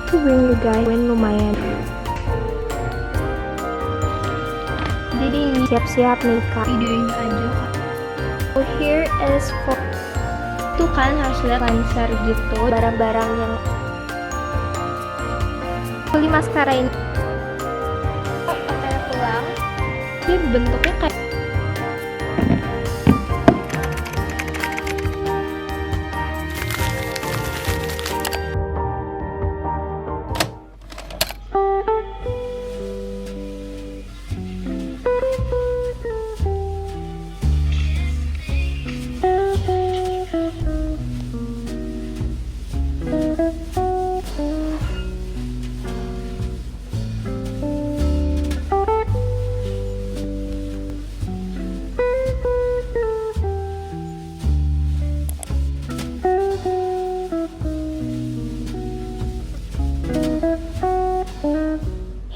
to bring you guys lumayan. Jadi ini siap-siap nikah, videoin aja. So here is for itu kan harus lihat konser gitu, barang-barang yang beli maskara ini. Katanya pulang, dia bentuknya kayak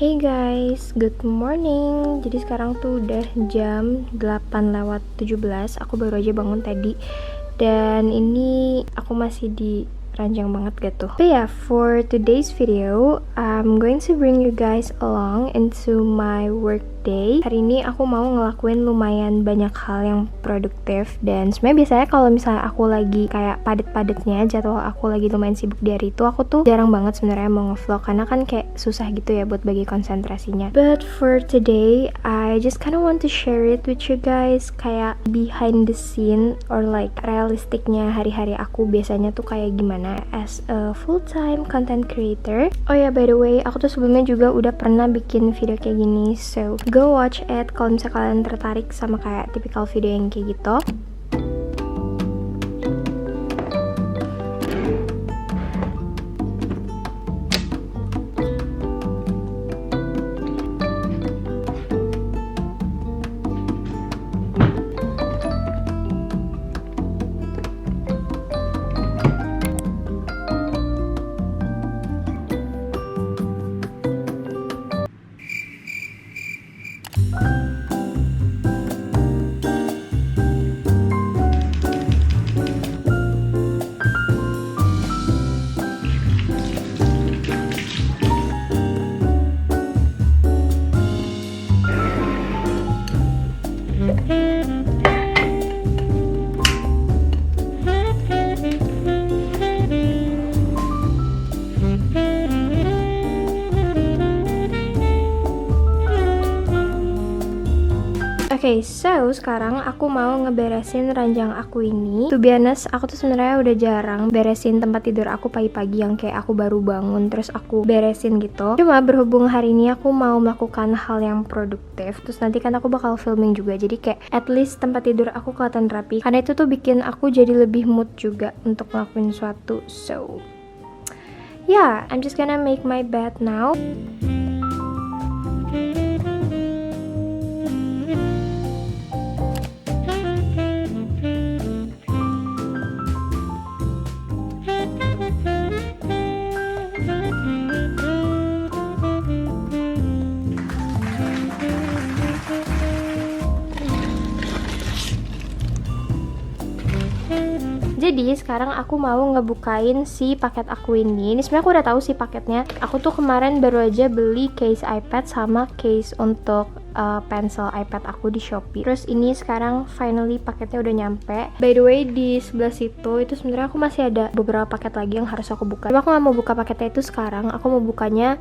Hey guys, good morning. Jadi sekarang tuh udah jam 8:17. Aku baru aja bangun tadi. Dan ini aku masih di ranjang banget gitu. But yeah, for today's video, I'm going to bring you guys along into my work day. Hari ini aku mau ngelakuin lumayan banyak hal yang produktif. Dan sebenarnya biasanya kalau misalnya aku lagi kayak padet-padetnya, jadwal aku lagi lumayan sibuk di hari itu, aku tuh jarang banget sebenarnya mau ngevlog karena kan kayak susah gitu ya buat bagi konsentrasinya. But for today, I just kind of want to share it with you guys, kayak behind the scene or like realistiknya hari-hari aku biasanya tuh kayak gimana as a full-time content creator. Oh ya, by the way, aku tuh sebelumnya juga udah pernah bikin video kayak gini, so go watch it kalau misalnya kalian tertarik sama kayak tipikal video yang kayak gitu. Okay, so sekarang aku mau ngeberesin ranjang aku ini. To be honest, aku tuh sebenarnya udah jarang beresin tempat tidur aku pagi-pagi yang kayak aku baru bangun terus aku beresin gitu. Cuma berhubung hari ini aku mau melakukan hal yang produktif, terus nanti kan aku bakal filming juga. Jadi kayak at least tempat tidur aku kelihatan rapi. Karena itu tuh bikin aku jadi lebih mood juga untuk ngelakuin sesuatu. So, yeah, I'm just gonna make my bed now. Jadi sekarang aku mau ngebukain si paket aku ini. Ini sebenarnya aku udah tahu sih paketnya. Aku tuh kemarin baru aja beli case iPad sama case untuk pencil iPad aku di Shopee. Terus ini sekarang finally paketnya udah nyampe. By the way, di sebelah situ itu sebenarnya aku masih ada beberapa paket lagi yang harus aku buka. Cuma aku nggak mau buka paketnya itu sekarang. Aku mau bukanya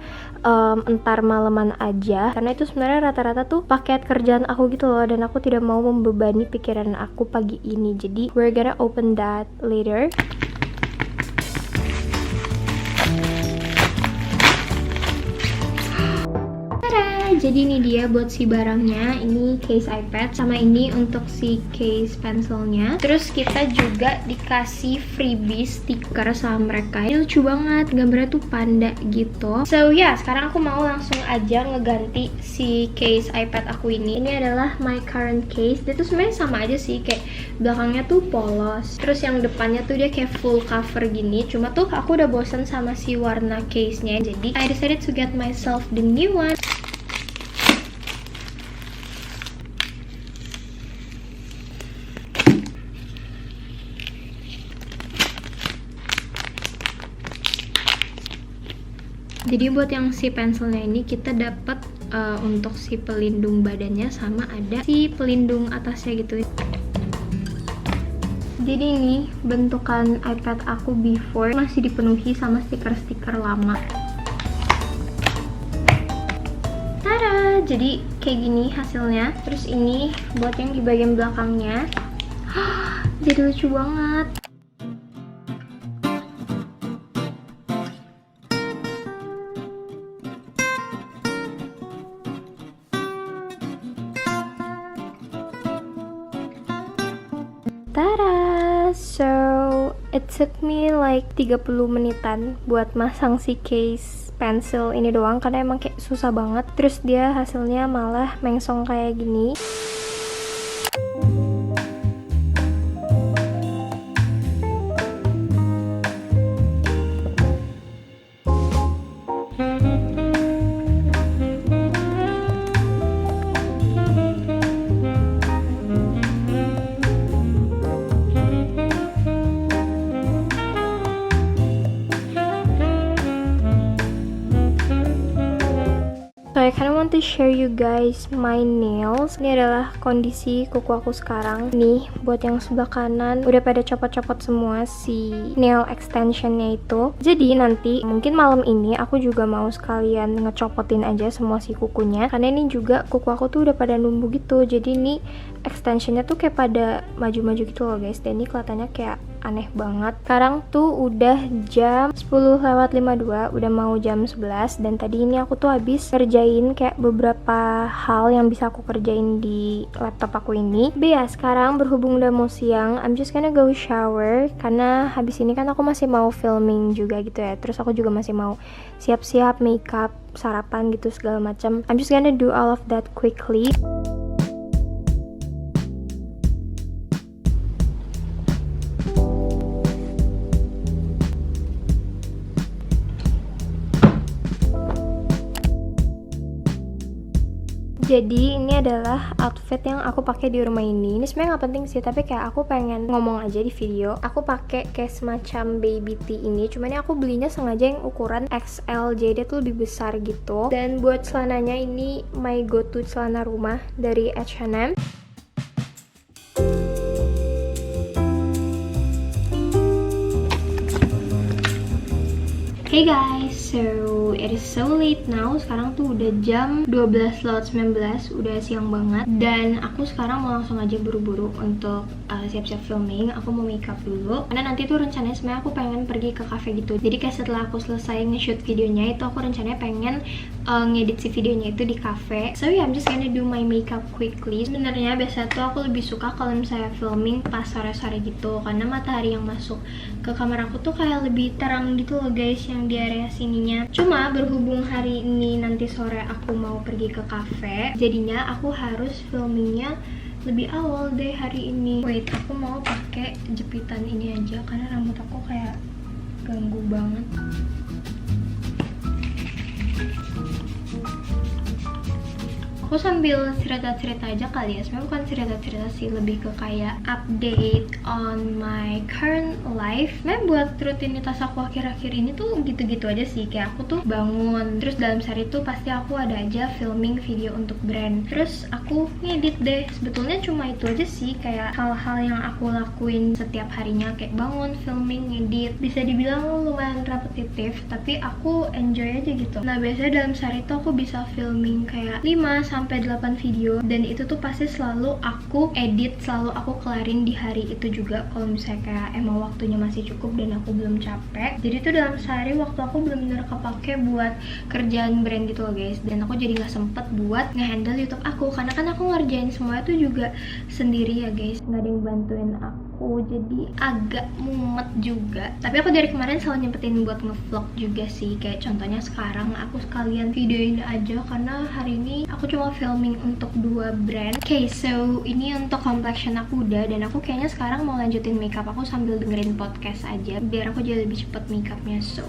entar maleman aja. Karena itu sebenarnya rata-rata tuh paket kerjaan aku gitu loh. Dan aku tidak mau membebani pikiran aku pagi ini. Jadi we're gonna open that later. Jadi ini dia buat si barangnya. Ini case iPad sama ini untuk si case pensilnya. Terus kita juga dikasih freebie stiker sama mereka. Ini lucu banget, gambarnya tuh panda gitu. So ya, sekarang aku mau langsung aja ngeganti si case iPad aku ini. Ini adalah my current case. Dia tuh sebenarnya sama aja sih, kayak belakangnya tuh polos. Terus yang depannya tuh dia kayak full cover gini. Cuma tuh aku udah bosen sama si warna case-nya. Jadi I decided to get myself the new one. Jadi buat yang si pensilnya ini kita dapat untuk si pelindung badannya sama ada si pelindung atasnya gitu. Jadi ini bentukan iPad aku before masih dipenuhi sama stiker-stiker lama. Tada! Jadi kayak gini hasilnya. Terus ini buat yang di bagian belakangnya. Jadi lucu banget. Tada! So, it took me like 30 menitan buat masang si case pensil ini doang karena emang kayak susah banget. Terus dia hasilnya malah mengsong kayak gini. So I kind of want to share you guys my nails. Ini adalah kondisi kuku aku sekarang. Nih, buat yang sebelah kanan udah pada copot-copot semua si nail extensionnya itu. Jadi nanti mungkin malam ini aku juga mau sekalian ngecopotin aja semua si kukunya. Karena ini juga kuku aku tuh udah pada numbuh gitu. Jadi ini extensionnya tuh kayak pada maju-maju gitu loh guys. Dan ini kelihatannya kayak aneh banget. Sekarang tuh udah jam 10:52, udah mau jam 11. Dan tadi ini aku tuh habis kerjain kayak beberapa hal yang bisa aku kerjain di laptop aku ini. Tapi ya sekarang berhubung udah mau siang, I'm just gonna go shower. Karena habis ini kan aku masih mau filming juga gitu ya. Terus aku juga masih mau siap-siap makeup, sarapan gitu segala macam. I'm just gonna do all of that quickly. Jadi ini adalah outfit yang aku pakai di rumah ini. Ini sebenarnya nggak penting sih, tapi kayak aku pengen ngomong aja di video. Aku pakai kayak semacam baby tee ini, cuman ini aku belinya sengaja yang ukuran XL, jadi dia tuh lebih besar gitu. Dan buat celananya ini my go to celana rumah dari H&M. Hey guys, so it is so late now. Sekarang tuh udah jam 12:19, udah siang banget. Dan aku sekarang mau langsung aja buru-buru untuk siap-siap filming. Aku mau makeup dulu karena nanti tuh rencananya sebenarnya aku pengen pergi ke cafe gitu. Jadi kayak setelah aku selesai nge-shoot videonya itu aku rencananya pengen ngedit si videonya itu di cafe. So yeah, I'm just gonna do my makeup quickly. Sebenarnya biasa tuh aku lebih suka kalau misalnya filming pas sore-sore gitu karena matahari yang masuk ke kamar aku tuh kayak lebih terang gitu loh guys, yang di area sininya. Cuma berhubung hari ini nanti sore aku mau pergi ke cafe, jadinya aku harus filmingnya lebih awal deh hari ini. Wait, aku mau pakai jepitan ini aja karena rambut aku kayak ganggu banget. Aku sambil cerita-cerita aja kali ya. Sebenarnya bukan cerita-cerita sih, lebih ke kayak update on my current life. Nah, buat rutinitas aku akhir-akhir ini tuh gitu-gitu aja sih. Kayak aku tuh bangun, terus dalam sehari tuh pasti aku ada aja filming video untuk brand. Terus aku ngedit deh. Sebetulnya cuma itu aja sih, kayak hal-hal yang aku lakuin setiap harinya, kayak bangun, filming, ngedit. Bisa dibilang lumayan repetitif, tapi aku enjoy aja gitu. Nah, biasanya dalam sehari tuh aku bisa filming kayak 5-8 video, dan itu tuh pasti selalu aku edit, selalu aku kelarin di hari itu juga kalau misalnya kayak emang waktunya masih cukup dan aku belum capek. Jadi tuh dalam sehari waktu aku bener-bener kepake buat kerjaan brand gitu loh guys, dan aku jadi nggak sempet buat ngehandle YouTube aku karena kan aku ngerjain semua itu juga sendiri ya guys, nggak ada yang bantuin aku, jadi agak mumet juga. Tapi aku dari kemarin selalu nyempetin buat ngevlog juga sih, kayak contohnya sekarang aku sekalian videoin aja karena hari ini aku cuma filming untuk 2 brand. Okay, so ini untuk complexion aku udah, dan aku kayaknya sekarang mau lanjutin makeup aku sambil dengerin podcast aja biar aku jadi lebih cepet makeupnya. So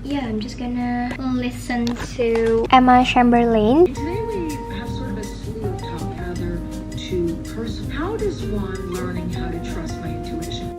yeah, I'm just gonna listen to Emma Chamberlain. Today we have sort of a slew of top rather to person. How does one learning how to trust my intuition?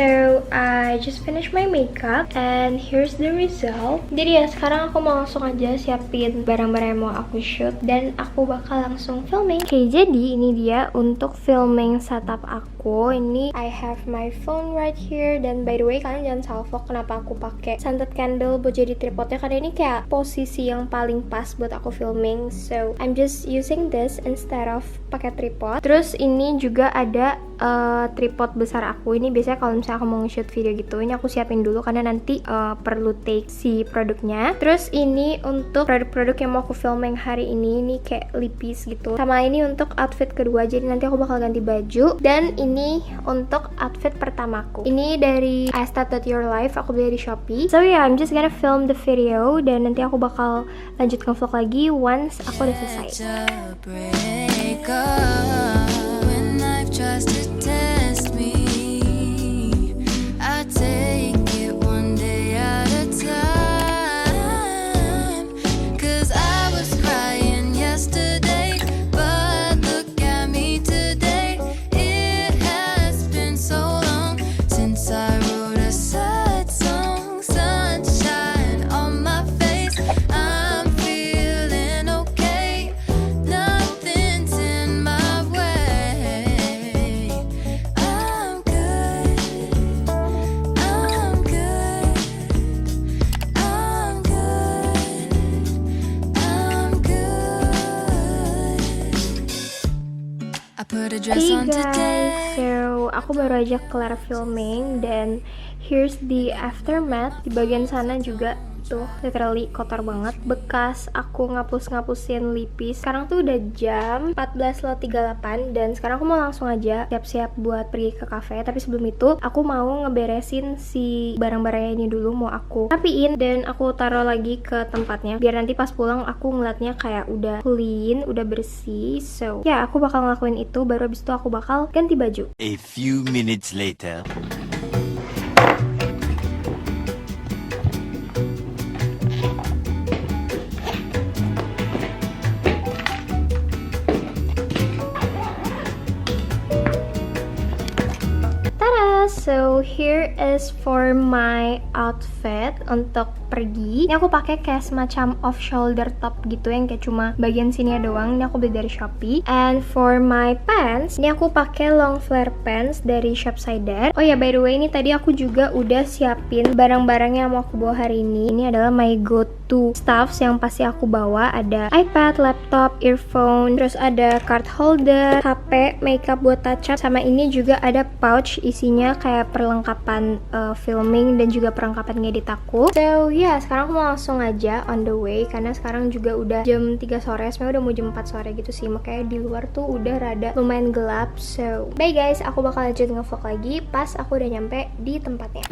So I just finished my makeup and here's the result. Jadi ya sekarang aku mau langsung aja siapin barang-barang yang mau aku shoot dan aku bakal langsung filming. Oke, jadi ini dia untuk filming setup aku. Ini I have my phone right here, dan by the way kalian jangan salvo kenapa aku pakai scented candle buat jadi tripodnya, karena ini kayak posisi yang paling pas buat aku filming. So I'm just using this instead of pakai tripod. Terus ini juga ada tripod besar aku. Ini biasanya kalau misalnya aku mau nge-shoot video gitu, ini aku siapin dulu karena nanti perlu take si produknya. Terus ini untuk produk-produk yang mau aku filming hari ini kayak lipis gitu. Sama ini untuk outfit kedua, jadi nanti aku bakal ganti baju. Dan ini untuk outfit pertamaku. Ini dari I Started Your Life, aku beli di Shopee. So yeah, I'm just gonna film the video dan nanti aku bakal lanjut ke vlog lagi once aku udah selesai. Tries to test me, I take it one day at a time. 'Cause I was crying yesterday, but look at me today. It has been so long since I wrote a sad song. Sunshine on my face, I'm feeling okay. Nothing's in my way. Hey guys, so aku baru aja kelar filming dan here's the aftermath. Di bagian sana juga tuh literally kotor banget, bekas aku ngapus-ngapusin lipis. Sekarang tuh udah jam 14.38 dan sekarang aku mau langsung aja siap-siap buat pergi ke cafe. Tapi sebelum itu aku mau ngeberesin si barang-barangnya ini dulu, mau aku rapiin dan aku taruh lagi ke tempatnya biar nanti pas pulang aku ngeliatnya kayak udah clean, udah bersih. So ya, aku bakal ngelakuin itu, baru abis itu aku bakal ganti baju. A few minutes later. So here is for my outfit untuk pergi. Ini aku pakai kayak semacam off shoulder top gitu yang kayak cuma bagian sini doang. Ini aku beli dari Shopee. And for my pants, ini aku pakai long flare pants dari Shopsider. Oh ya, by the way, ini tadi aku juga udah siapin barang-barang yang mau aku bawa hari ini. Ini adalah my go-to stuffs yang pasti aku bawa. Ada iPad, laptop, earphone, terus ada card holder, HP, makeup buat touch up, sama ini juga ada pouch isinya kayak perlengkapan filming dan juga perlengkapan ngedit aku. So ya, sekarang aku mau langsung aja on the way karena sekarang juga udah jam 3 sore, sebenarnya udah mau jam 4 sore gitu sih, makanya di luar tuh udah rada lumayan gelap. So bye guys, aku bakal lanjut nge-vlog lagi pas aku udah nyampe di tempatnya.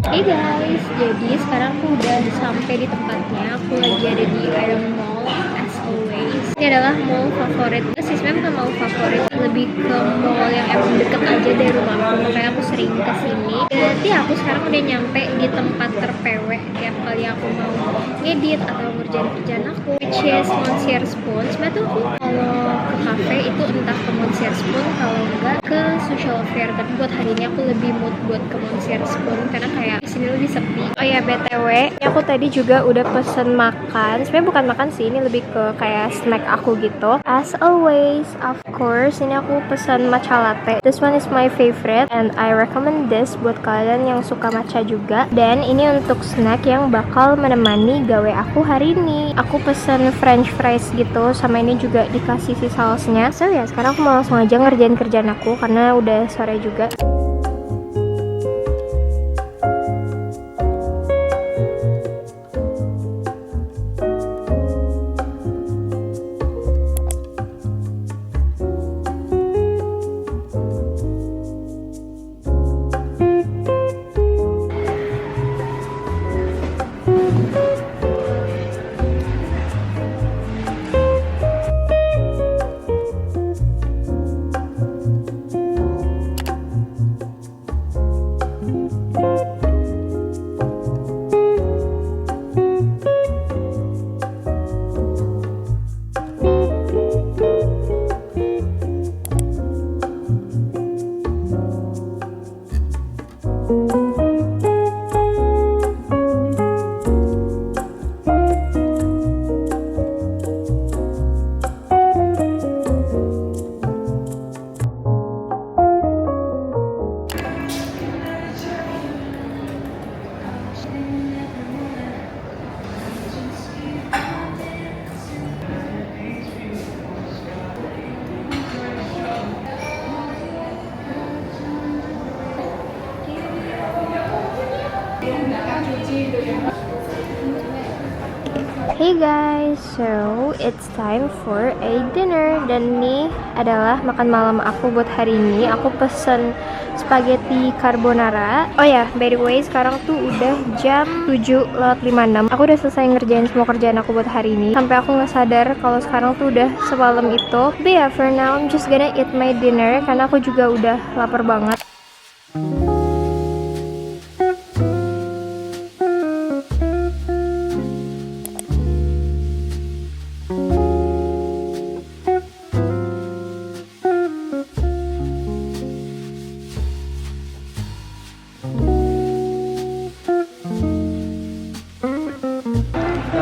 Hey guys, jadi sekarang aku udah sampai di tempatnya. Aku lagi ada di Iron Mall as always. Ini adalah mall favorit. Sebenarnya bukan mall favorit, lebih ke mall yang emang deket aja dari rumahku, makanya aku sering kesini. Dan nanti aku sekarang udah nyampe di tempat terpewek tiap kali aku mau ngedit atau ngerjain kerjaan aku, which is Monsieur Spoon. Sebenarnya tuh aku kalau ke cafe itu entah ke Monsieur Spoon, kalau enggak ke Social Fair. Tapi buat hari ini aku lebih mood buat ke Monsieur Spoon karena kayak di sini lebih sepi. Oh ya, BTW, aku tadi juga udah pesen makan. Sebenarnya bukan makan sih, ini lebih ke kayak snack aku gitu. As always, of course, ini aku pesen matcha latte. This one is my favorite and I recommend this buat kalian yang suka matcha juga. Dan ini untuk snack yang bakal menemani gawe aku hari ini. Aku pesen french fries gitu, sama ini juga dikasih si sausnya. So ya, sekarang aku mau langsung aja ngerjain kerjaan aku karena udah sore juga. guys, so it's time for a dinner. Dan ini adalah makan malam aku buat hari ini. Aku pesen spaghetti carbonara. Oh ya, by the way, sekarang tuh udah jam 7:56. Aku udah selesai ngerjain semua kerjaan aku buat hari ini. Sampai aku nggak sadar kalau sekarang tuh udah semalam itu. But yeah, for now I'm just gonna eat my dinner karena aku juga udah lapar banget.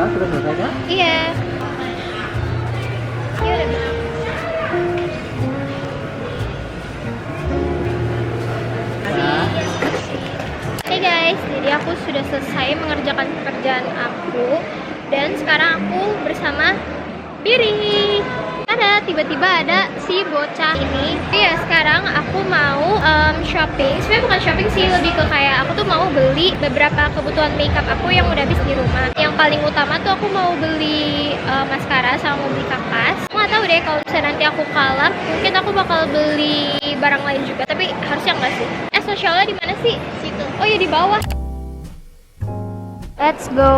Sudah selesai kan? Iya. Iya udah bisa. Hey guys, jadi aku sudah selesai mengerjakan pekerjaan aku dan sekarang aku bersama Biri. Ada tiba-tiba ada si bocah ini. Iya, sekarang aku mau shopping. Sebenarnya bukan shopping sih, lebih ke kayak aku tuh mau beli beberapa kebutuhan makeup aku yang udah habis di rumah. Yang paling utama tuh aku mau beli maskara sama mau beli kapas. Aku nggak tahu deh kalau misalnya nanti aku kalah, mungkin aku bakal beli barang lain juga. Tapi harusnya enggak sih. Sosialnya di mana sih? Situ. Oh ya di bawah. Let's go.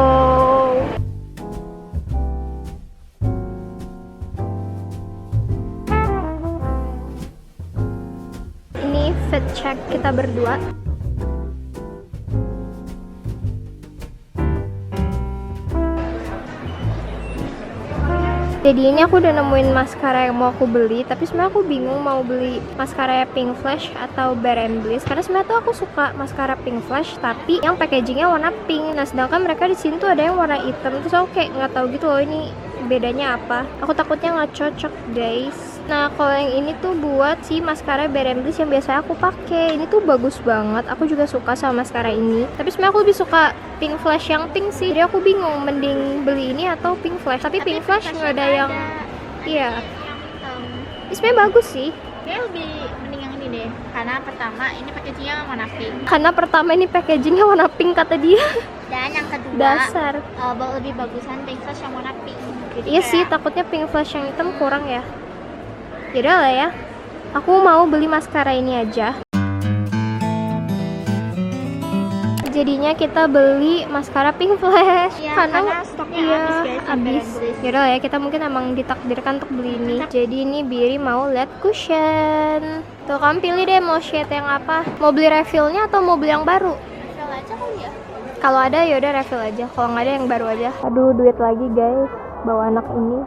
Ini fit check kita berdua. Jadi ini aku udah nemuin maskara yang mau aku beli, tapi sebenarnya aku bingung mau beli maskara Pink Flash atau Bare & Bliss karena sebenarnya tuh aku suka maskara Pink Flash tapi yang packagingnya warna pink. Nah sedangkan mereka di sini tuh ada yang warna hitam, terus aku kayak nggak tahu gitu loh ini bedanya apa. Aku takutnya nggak cocok guys. Nah kalau yang ini tuh buat si maskara Bare & Bliss yang biasa aku pakai. Ini tuh bagus banget. Aku juga suka sama maskara ini. Tapi sebenarnya aku lebih suka Pink Flash yang pink sih. Jadi aku bingung mending beli ini atau Pink Flash. Tapi Pink Flash nggak ada yang iya. Ini sebenarnya bagus sih. Dia lebih mending yang ini deh. Karena pertama ini packagingnya warna pink. Karena pertama ini packagingnya warna pink kata dia. Dan yang kedua Dasar. lebih bagusan Pink Flash yang warna pink. Jadi Iya kayak sih, takutnya Pink Flash yang hitam kurang ya. Yaudah lah ya. Aku mau beli maskara ini aja. Jadinya kita beli maskara Pink Flash Iya, karena stoknya habis guys, yang habis. Bare & Bliss. Yaudah lah ya, kita mungkin emang ditakdirkan untuk beli ini. Jadi ini Biri mau lihat cushion. Tuh kamu pilih deh mau shade yang apa. Mau beli refillnya atau mau beli yang baru? refill aja kali ya. Kalau ada yaudah refill aja. Kalau nggak ada yang baru aja. Aduh duit lagi guys. Bawa anak ini.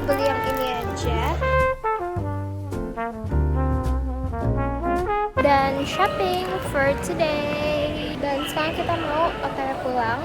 Beli yang ini aja dan shopping for today. Dan sekarang kita mau OTW pulang.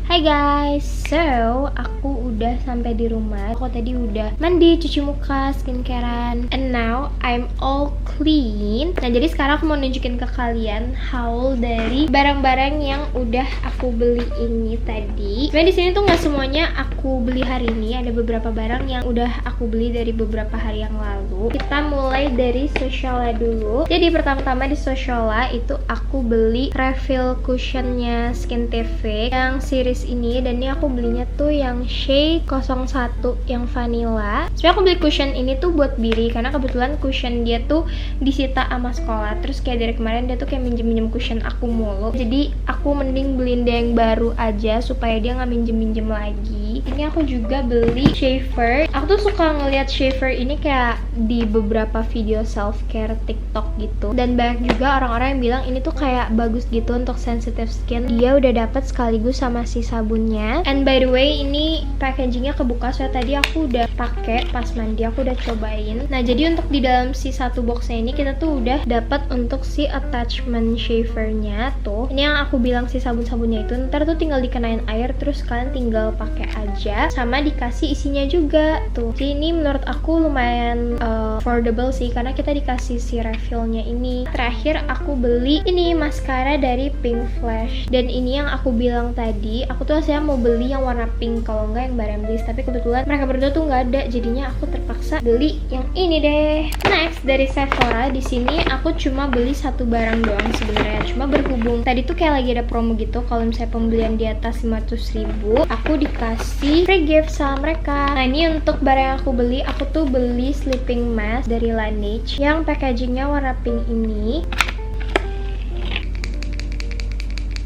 Hai guys, so aku udah sampai di rumah. Aku tadi udah mandi, cuci muka, skincarean, and now I'm all clean. Nah jadi sekarang aku mau nunjukin ke kalian haul dari barang-barang yang udah aku beli ini tadi. Sebenarnya di sini tuh nggak semuanya aku beli hari ini. Ada beberapa barang yang udah aku beli dari beberapa hari yang lalu. Kita mulai dari Sociala dulu. Jadi pertama-tama di Sociala itu aku beli refill cushionnya Skin TV yang series ini, dan ini aku belinya tuh yang shade 01 yang vanilla. Sebenarnya aku beli cushion ini tuh buat Biri karena kebetulan cushion dia tuh disita sama sekolah. Terus kayak dari kemarin dia tuh kayak minjem cushion aku mulu. Jadi aku mending beliin dia yang baru aja supaya dia nggak minjem lagi. Ini aku juga beli shaver. Aku tuh suka ngeliat shaver ini kayak di beberapa video self care TikTok gitu, dan banyak juga orang-orang yang bilang ini tuh kayak bagus gitu untuk sensitive skin. Dia udah dapet sekaligus sama si sabunnya. And by the way, ini packagingnya kebuka, soalnya tadi aku udah pakai pas mandi, aku udah cobain. Nah, jadi untuk di dalam si satu boxnya ini kita tuh udah dapat untuk si attachment shavernya tuh. Ini yang aku bilang si sabun-sabunnya itu ntar tuh tinggal dikenain air, terus kalian tinggal pakai aja, sama dikasih isinya juga tuh. Jadi ini menurut aku lumayan affordable sih, karena kita dikasih si refillnya ini. Terakhir aku beli ini maskara dari Pink Flash, dan ini yang aku bilang tadi, aku tuh aslinya mau beli yang warna pink kalau enggak yang Baremblis, tapi kebetulan mereka berdua tuh nggak ada, jadinya aku terpaksa beli yang ini deh. Next dari Sephora, di sini aku cuma beli satu barang doang sebenarnya, cuma berhubung tadi tuh kayak lagi ada promo gitu, kalau misalnya pembelian di atas 500.000 aku dikasih free gift sama mereka. Nah, ini untuk barang yang aku beli, aku tuh beli sleeping mask dari Laneige yang packagingnya warna pink ini.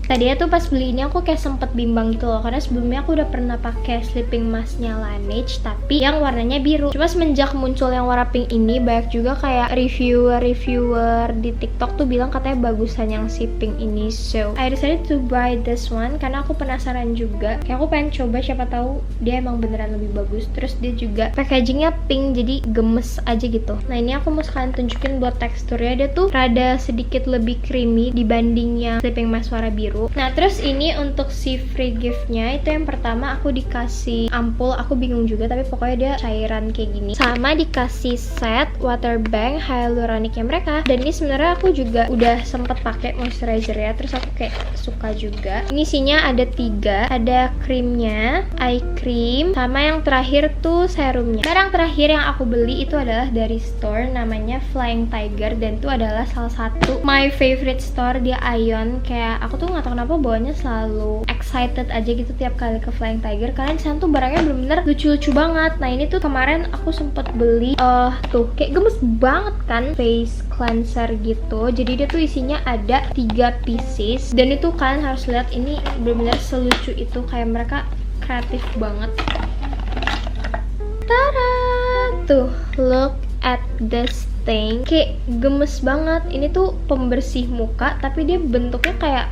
Tadinya tuh pas beli ini aku kayak sempet bimbang gitu loh, karena sebelumnya aku udah pernah pakai sleeping masknya Laneige tapi yang warnanya biru. Cuma semenjak muncul yang warna pink ini, banyak juga kayak reviewer di TikTok tuh bilang katanya bagusan yang si pink ini. So I decided to buy this one karena aku penasaran juga. Kayak aku pengen coba, siapa tahu dia emang beneran lebih bagus. Terus dia juga packagingnya pink, jadi gemes aja gitu. Nah, ini aku mau sekalian tunjukin buat teksturnya. Dia tuh rada sedikit lebih creamy dibanding yang sleeping mask warna biru. Nah, terus ini untuk si free giftnya itu yang pertama aku dikasih ampul, aku bingung juga tapi pokoknya dia cairan kayak gini, sama dikasih set water bank hyaluranicnya mereka. Dan ini sebenarnya aku juga udah sempet pakai moisturizer ya, terus aku kayak suka juga. Ini isinya ada 3, ada krimnya, eye cream, sama yang terakhir tuh serumnya. Barang terakhir yang aku beli itu adalah dari store namanya Flying Tiger, dan itu adalah salah satu my favorite store di Ion. Kayak aku tuh nggak tahu kenapa bawahnya selalu excited aja gitu tiap kali ke Flying Tiger, karena di sana tuh barangnya bener-bener lucu-lucu banget. Nah, ini tuh kemarin aku sempet beli tuh kayak gemes banget kan, face cleanser gitu. Jadi dia tuh isinya ada 3 pieces, dan itu kalian harus lihat, ini bener-bener selucu itu, kayak mereka kreatif banget. Tada! Tuh, look at this thing, kayak gemes banget. Ini tuh pembersih muka tapi dia bentuknya kayak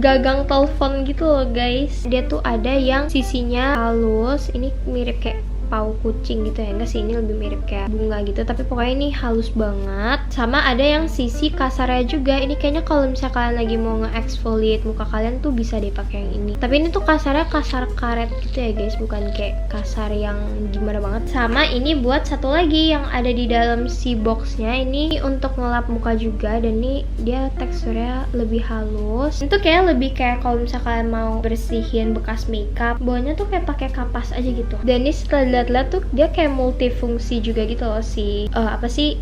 gagang telepon gitu loh guys. Dia tuh ada yang sisinya halus, ini mirip kayak pau kucing gitu ya, enggak sih, ini lebih mirip kayak bunga gitu, tapi pokoknya ini halus banget. Sama ada yang sisi kasarnya juga, ini kayaknya kalau misalnya kalian lagi mau nge-exfoliate muka kalian tuh bisa deh pakai yang ini. Tapi ini tuh kasarnya kasar karet gitu ya guys, bukan kayak kasar yang gimana banget. Sama ini buat satu lagi yang ada di dalam si boxnya, ini untuk ngelap muka juga, dan ini dia teksturnya lebih halus. Itu kayak lebih kayak kalau misalnya kalian mau bersihin bekas makeup, bawahnya tuh kayak pakai kapas aja gitu. Dan ini setelah lihat-lihat tuh dia kayak multifungsi juga gitu loh si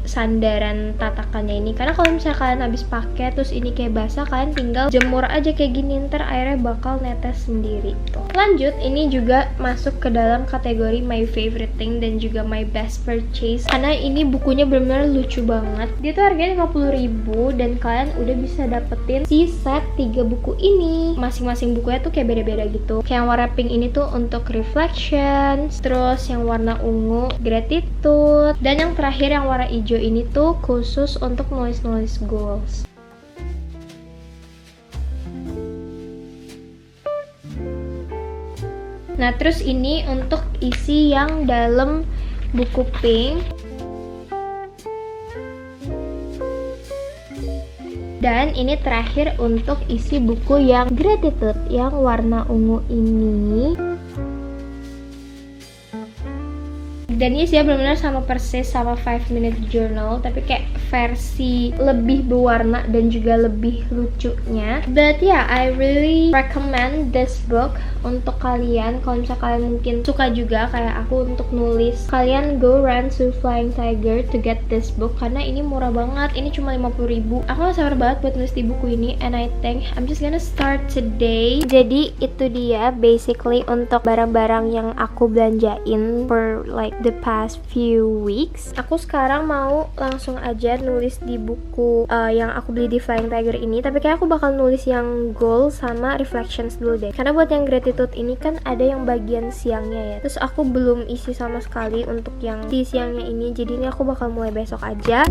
sandaran tatakannya ini. Karena kalau misalnya kalian habis pakai terus ini kayak basah, kalian tinggal jemur aja kayak gini, ntar airnya bakal netes sendiri tuh. Lanjut, ini juga masuk ke dalam kategori my favorite thing dan juga my best purchase, karena ini bukunya benar-benar lucu banget. Dia tuh harganya 50.000 dan kalian udah bisa dapetin si set 3 buku ini. Masing-masing bukunya tuh kayak beda-beda gitu. Kayak yang warna pink ini tuh untuk reflections, terus yang warna ungu gratitude, dan yang terakhir yang warna hijau ini tuh khusus untuk nulis-nulis goals. Nah, terus ini untuk isi yang dalam buku pink. Dan ini terakhir untuk isi buku yang gratitude yang warna ungu ini. Dan ini sih benar-benar sama persis sama 5 Minute Journal, tapi kayak versi lebih berwarna dan juga lebih lucunya. But yeah, I really recommend this book untuk kalian. Kalau misalnya kalian mungkin suka juga kayak aku untuk nulis, kalian go run to Flying Tiger to get this book, karena ini murah banget. Ini cuma 50.000. Aku gak sabar banget buat nulis di buku ini, and I think I'm just gonna start today. Jadi itu dia basically untuk barang-barang yang aku belanjain for like the past few weeks. Aku sekarang mau langsung aja nulis di buku yang aku beli di Flying Tiger ini, tapi kayak aku bakal nulis yang goal sama reflections dulu deh, karena buat yang gratitude ini kan ada yang bagian siangnya ya, terus aku belum isi sama sekali untuk yang di siangnya ini, jadi ini aku bakal mulai besok aja.